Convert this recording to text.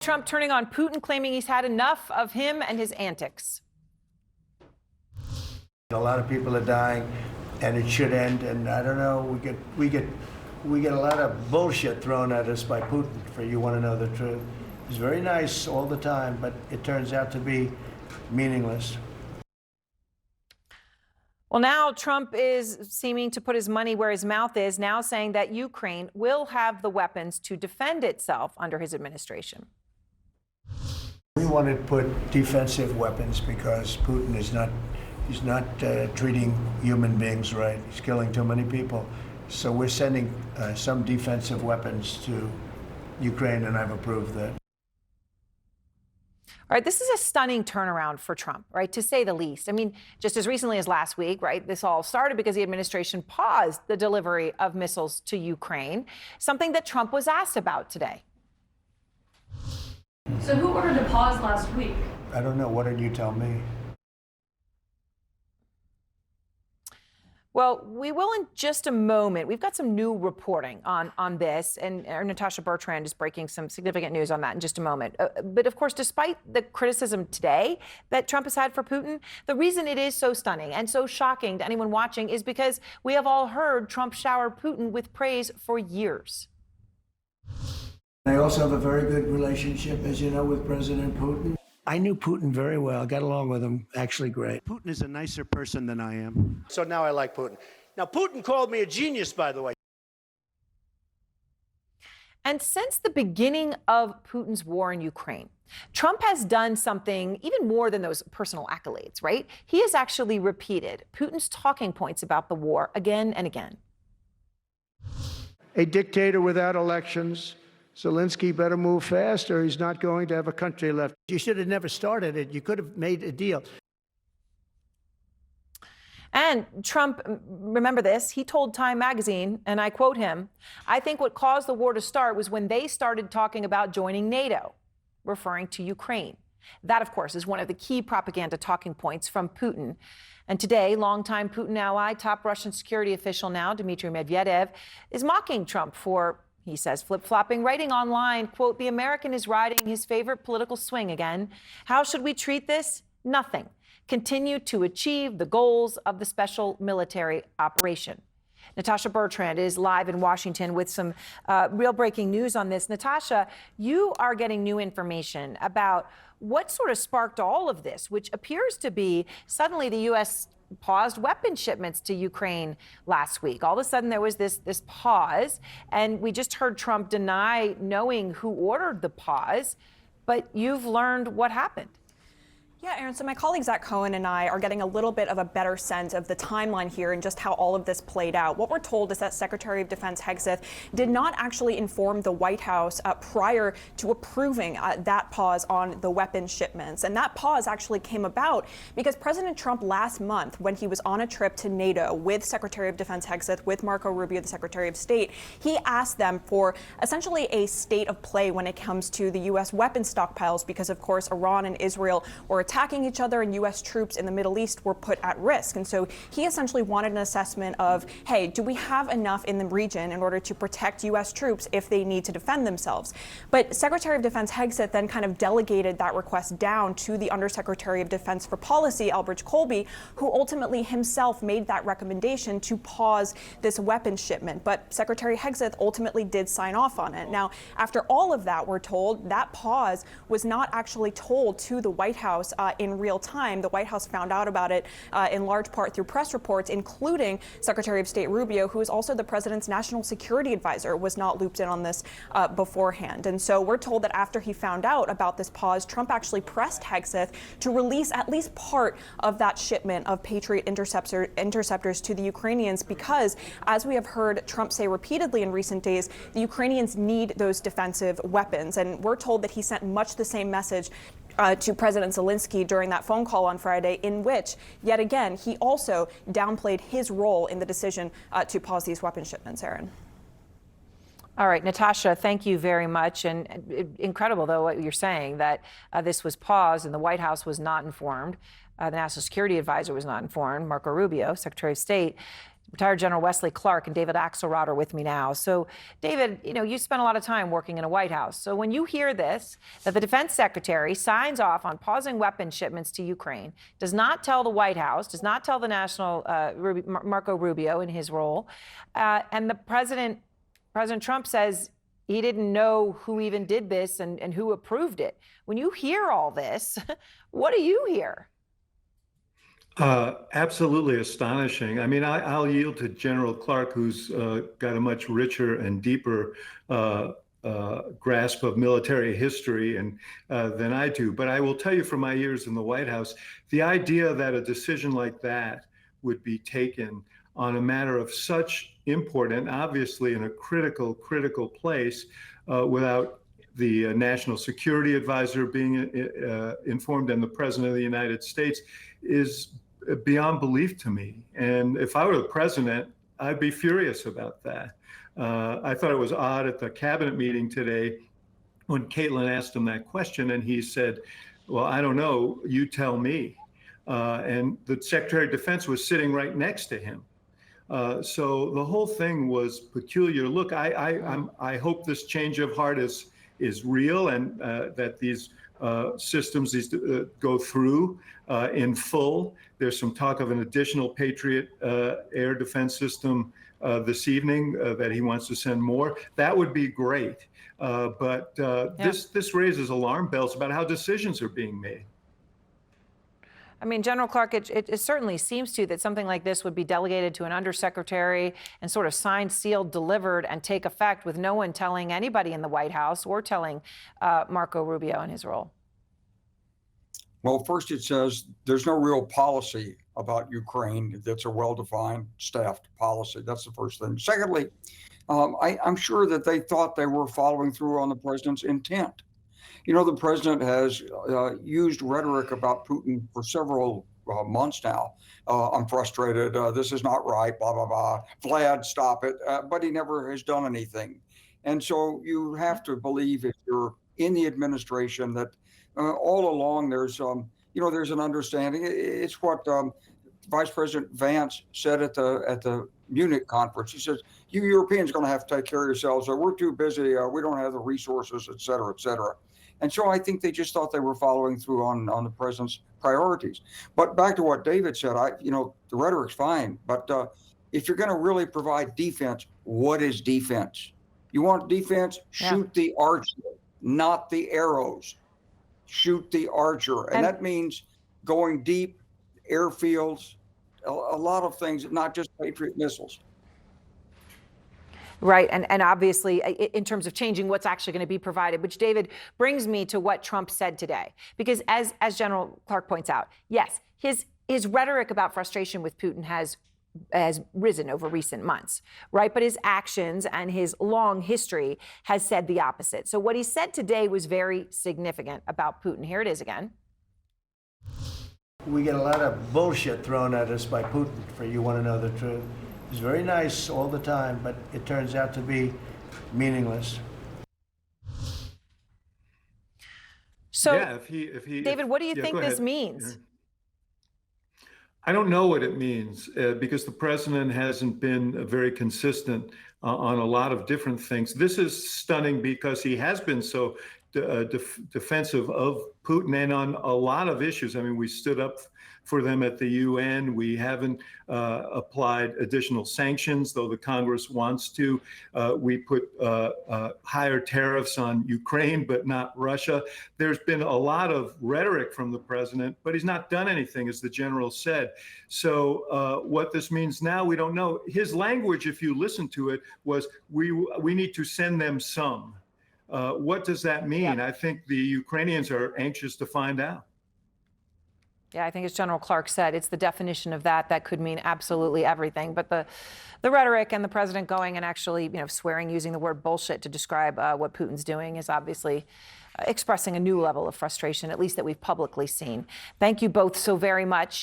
Trump turning on Putin, claiming he's had enough of him and his antics. A lot of people are dying, and it should end. And I don't know, we get a lot of bullshit thrown at us by Putin. For you want to know the truth, he's very nice all the time, but it turns out to be meaningless. Well, now Trump is seeming to put his money where his mouth is, now saying that Ukraine will have the weapons to defend itself under his administration. We want to put defensive weapons because Putin is not, he's not treating human beings right. He's killing too many people. So we're sending some defensive weapons to Ukraine, and I've approved that. All right, this is a stunning turnaround for Trump, right, to say the least. I mean, just as recently as last week, right, this all started because the administration paused the delivery of missiles to Ukraine, something that Trump was asked about today. So who ordered a pause last week? I don't know. What did you tell me? Well, we will in just a moment. We've got some new reporting on this, and Natasha Bertrand is breaking some significant news on that in just a moment. But of course, despite the criticism today that Trump has had for Putin, the reason it is so stunning and so shocking to anyone watching is because we have all heard Trump shower Putin with praise for years. I also have a very good relationship, as you know, with President Putin. I knew Putin very well, got along with him actually great. Putin is a nicer person than I am. So now I like Putin. Now, Putin called me a genius, by the way. And since the beginning of Putin's war in Ukraine, Trump has done something even more than those personal accolades, right? He has actually repeated Putin's talking points about the war again and again. A dictator without elections. Zelensky better move fast or he's not going to have a country left. You should have never started it. You could have made a deal. And Trump, remember this, he told Time magazine, and I quote him, "I think what caused the war to start was when they started talking about joining NATO," referring to Ukraine. That, of course, is one of the key propaganda talking points from Putin. And today, longtime Putin ally, top Russian security official now, Dmitry Medvedev, is mocking Trump for, he says, flip-flopping, writing online, quote, "The American is riding his favorite political swing again. How should we treat this? Nothing. Continue to achieve the goals of the special military operation." Natasha Bertrand is live in Washington with some real breaking news on this. Natasha, you are getting new information about what sort of sparked all of this, which appears to be suddenly the U.S. paused weapon shipments to Ukraine last week. All of a sudden, there was this pause, and we just heard Trump deny knowing who ordered the pause, but you've learned what happened. Yeah, Aaron, so my colleague Zach Cohen and I are getting a little bit of a better sense of the timeline here and just how all of this played out. What we're told is that Secretary of Defense Hegseth did not actually inform the White House prior to approving that pause on the weapons shipments. And that pause actually came about because President Trump last month, when he was on a trip to NATO with Secretary of Defense Hegseth, with Marco Rubio, the Secretary of State, he asked them for essentially a state of play when it comes to the U.S. weapons stockpiles because, of course, Iran and Israel were attacking each other and U.S. troops in the Middle East were put at risk. And so he essentially wanted an assessment of, hey, do we have enough in the region in order to protect U.S. troops if they need to defend themselves? But Secretary of Defense Hegseth then kind of delegated that request down to the Undersecretary of Defense for Policy, Elbridge Colby, who ultimately himself made that recommendation to pause this weapons shipment. But Secretary Hegseth ultimately did sign off on it. Now, after all of that, we're told that pause was not actually told to the White House in real time. The White House found out about it in large part through press reports, including Secretary of State Rubio, who is also the president's national security advisor, was not looped in on this beforehand. And so we're told that after he found out about this pause, Trump actually pressed Hegseth to release at least part of that shipment of Patriot interceptors to the Ukrainians because, as we have heard Trump say repeatedly in recent days, the Ukrainians need those defensive weapons. And we're told that he sent much the same message to President Zelensky during that phone call on Friday, in which, yet again, he also downplayed his role in the decision to pause these weapon shipments, Aaron. All right, Natasha, thank you very much. And incredible, though, what you're saying, that this was paused and the White House was not informed. The National Security Advisor was not informed, Marco Rubio, Secretary of State. Retired General Wesley Clark and David Axelrod are with me now. So, David, you spent a lot of time working in a White House. So when you hear this, that the defense secretary signs off on pausing weapons shipments to Ukraine, does not tell the White House, does not tell the national Marco Rubio in his role, and the President Trump says he didn't know who even did this and who approved it. When you hear all this, what do you hear? Absolutely astonishing. I mean, I'll yield to General Clark, who's got a much richer and deeper grasp of military history than I do. But I will tell you from my years in the White House, the idea that a decision like that would be taken on a matter of such import and obviously in a critical place without the National Security Advisor being informed and the President of the United States is beyond belief to me. And if I were the president, I'd be furious about that. I thought it was odd at the cabinet meeting today when Caitlin asked him that question and he said, well, I don't know, you tell me. And the Secretary of Defense was sitting right next to him. So the whole thing was peculiar. Look, I hope this change of heart is real and that these systems go through in full. There's some talk of an additional Patriot air defense system this evening that he wants to send more. That would be great. But this raises alarm bells about how decisions are being made. I mean, General Clark, it certainly seems to you that something like this would be delegated to an undersecretary and sort of signed, sealed, delivered, and take effect with no one telling anybody in the White House or telling Marco Rubio in his role. Well, first it says there's no real policy about Ukraine that's a well-defined, staffed policy. That's the first thing. Secondly, I'm sure that they thought they were following through on the president's intent. The president has used rhetoric about Putin for several months now. I'm frustrated. This is not right, blah, blah, blah. Vlad, stop it. But he never has done anything. And so you have to believe if you're in the administration that all along there's an understanding. It's what Vice President Vance said at the Munich conference. He says, you Europeans are going to have to take care of yourselves. We're too busy. We don't have the resources, et cetera, et cetera. And so I think they just thought they were following through on the president's priorities. But back to what David said, the rhetoric's fine. But if you're going to really provide defense, what is defense? You want defense? Shoot the archer, not the arrows. Shoot the archer. And that means going deep, airfields, a lot of things, not just Patriot missiles. Right. And obviously, in terms of changing what's actually going to be provided, which, David, brings me to what Trump said today. Because as General Clark points out, yes, his rhetoric about frustration with Putin has risen over recent months, right? But his actions and his long history has said the opposite. So what he said today was very significant about Putin. Here it is again. We get a lot of bullshit thrown at us by Putin for you want to know the truth. He's very nice all the time, but it turns out to be meaningless. So, yeah, if he, David, what do you think this ahead. means? I don't know what it means because the president hasn't been very consistent on a lot of different things. This is stunning because he has been so defensive of Putin and on a lot of issues. I mean, we stood up for them at the UN. We haven't applied additional sanctions, though the Congress wants to. We put higher tariffs on Ukraine, but not Russia. There's been a lot of rhetoric from the president, but he's not done anything, as the general said. So what this means now, we don't know. His language, if you listen to it, was we need to send them some. What does that mean? Yeah. I think the Ukrainians are anxious to find out. Yeah, I think as General Clark said, it's the definition of that could mean absolutely everything. But the rhetoric and the president going and actually, swearing, using the word bullshit to describe what Putin's doing is obviously expressing a new level of frustration, at least that we've publicly seen. Thank you both so very much.